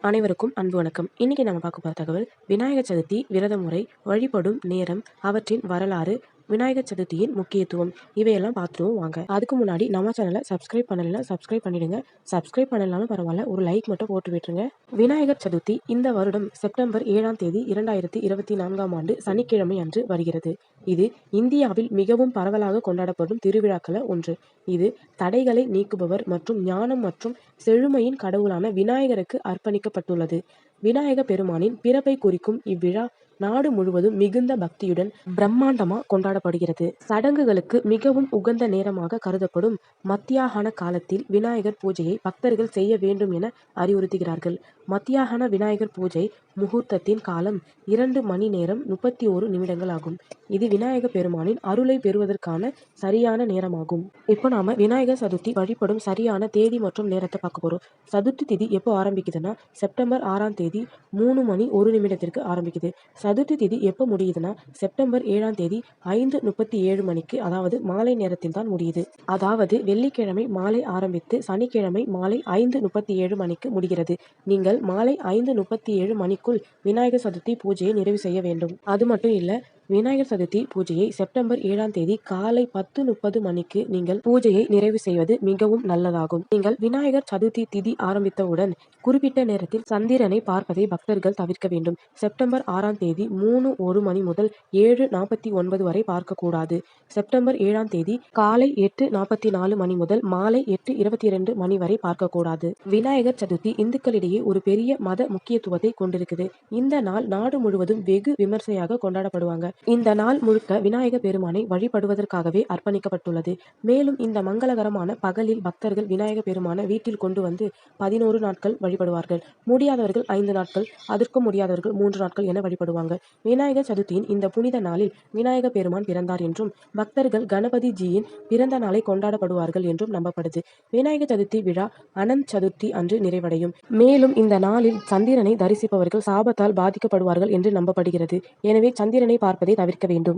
அனைவருக்கும் அன்பு வணக்கம். இன்னைக்கு நம்ம பார்க்க போற தகவல் விநாயகர் சதுர்த்தி விரத முறை, வழிபடும் நேரம், அவற்றின் வரலாறு, விநாயகர் சதுர்த்தியின் முக்கியத்துவம் இவையெல்லாம் பார்த்துருவோம் வாங்க. அதுக்கு முன்னாடி நம்ம சேனலை சப்ஸ்கிரைப் பண்ணலைன்னா சப்ஸ்கிரைப் பண்ணிடுங்க. சப்ஸ்கிரைப் பண்ணலனாலும் பரவாயில்ல, ஒரு லைக் மட்டும் போட்டு விட்டுருங்க. விநாயகர் சதுர்த்தி இந்த வருடம் செப்டம்பர் 7ஆம் தேதி 2024ஆம் ஆண்டு சனிக்கிழமை அன்று வருகிறது. இது இந்தியாவில் மிகவும் பரவலாக கொண்டாடப்படும் திருவிழாக்கள் ஒன்று. இது தடைகளை நீக்குபவர் மற்றும் ஞானம் மற்றும் செழுமையின் கடவுளான விநாயகருக்கு அர்ப்பணிக்கப்பட்டுள்ளது. விநாயக பெருமானின் பிறப்பை குறிக்கும் இவ்விழா நாடு முழுவதும் மிகுந்த பக்தியுடன் பிரம்மாண்டமா கொண்டாடப்படுகிறது. சடங்குகளுக்கு மிகவும் உகந்த நேரமாக கருதப்படும் மத்தியாகன காலத்தில் விநாயகர் பூஜையை பக்தர்கள் செய்ய வேண்டும் என அறிவுறுத்துகிறார்கள். மத்தியாகன விநாயகர் பூஜை முகூர்த்தத்தின் காலம் 2 மணி நேரம் 31 நிமிடங்கள் ஆகும். இது விநாயகர் பெருமானின் அருளை பெறுவதற்கான சரியான நேரமாகும். இப்போ நாம விநாயகர் சதுர்த்தி வழிபடும் சரியான தேதி மற்றும் நேரத்தை பார்க்க போறோம். சதுர்த்தி திதி எப்போ ஆரம்பிக்குதுன்னா செப்டம்பர் 6ஆம் தேதி 3 மணி 1 நிமிடத்திற்கு ஆரம்பிக்குது. சதுர்த்தி திதி எப்போ முடியுதுன்னா செப்டம்பர் 7ஆம் தேதி 5:37 மணிக்கு, அதாவது மாலை நேரத்தில் தான் முடியுது. அதாவது வெள்ளிக்கிழமை மாலை ஆரம்பித்து சனிக்கிழமை மாலை 5:37 மணிக்கு முடிகிறது. நீங்கள் மாலை 5:37 மணிக்குள் விநாயகர் சதுர்த்தி பூஜையை நிறைவு செய்ய வேண்டும். அது மட்டும் இல்ல, விநாயகர் சதுர்த்தி பூஜையை செப்டம்பர் 7ஆம் தேதி காலை 10:30 மணிக்கு நீங்கள் பூஜையை நிறைவு செய்வது மிகவும் நல்லதாகும். நீங்கள் விநாயகர் சதுர்த்தி திதி ஆரம்பித்தவுடன் குறிப்பிட்ட நேரத்தில் சந்திரனை பார்ப்பதை பக்தர்கள் தவிர்க்க வேண்டும். செப்டம்பர் 6ஆம் தேதி 3:01 மணி முதல் 7:49 வரை பார்க்கக்கூடாது. செப்டம்பர் 7ஆம் தேதி காலை 8:44 மணி முதல் மாலை 8:22 மணி வரை பார்க்கக்கூடாது. விநாயகர் சதுர்த்தி இந்துக்களிடையே ஒரு பெரிய மத முக்கியத்துவத்தை கொண்டிருக்குது. இந்த நாள் நாடு முழுவதும் வெகு விமர்சையாக கொண்டாடப்படுவாங்க. இந்த நாள் முழுக்க விநாயகர் பெருமானை வழிபடுவதற்காகவே அர்ப்பணிக்கப்பட்டுள்ளது. மேலும் இந்த மங்களகரமான பகலில் பக்தர்கள் விநாயகர் பெருமானை வீட்டில் கொண்டு வந்து 11 நாட்கள் வழிபடுவார்கள். முடியாதவர்கள் 5 நாட்கள், அதற்கும் முடியாதவர்கள் 3 நாட்கள் என வழிபடுவாங்க. விநாயகர் சதுர்த்தியின் இந்த புனித நாளில் விநாயகர் பெருமான் பிறந்தார் என்றும் பக்தர்கள் கணபதிஜியின் பிறந்த நாளை கொண்டாடப்படுவார்கள் என்றும் நம்பப்படுது. விநாயகர் சதுர்த்தி விழா அனந்த் சதுர்த்தி அன்று நிறைவடையும். மேலும் இந்த நாளில் சந்திரனை தரிசிப்பவர்கள் சாபத்தால் பாதிக்கப்படுவார்கள் என்று நம்பப்படுகிறது. எனவே சந்திரனை பார்ப்பதை தவிர்க்க வேண்டும்.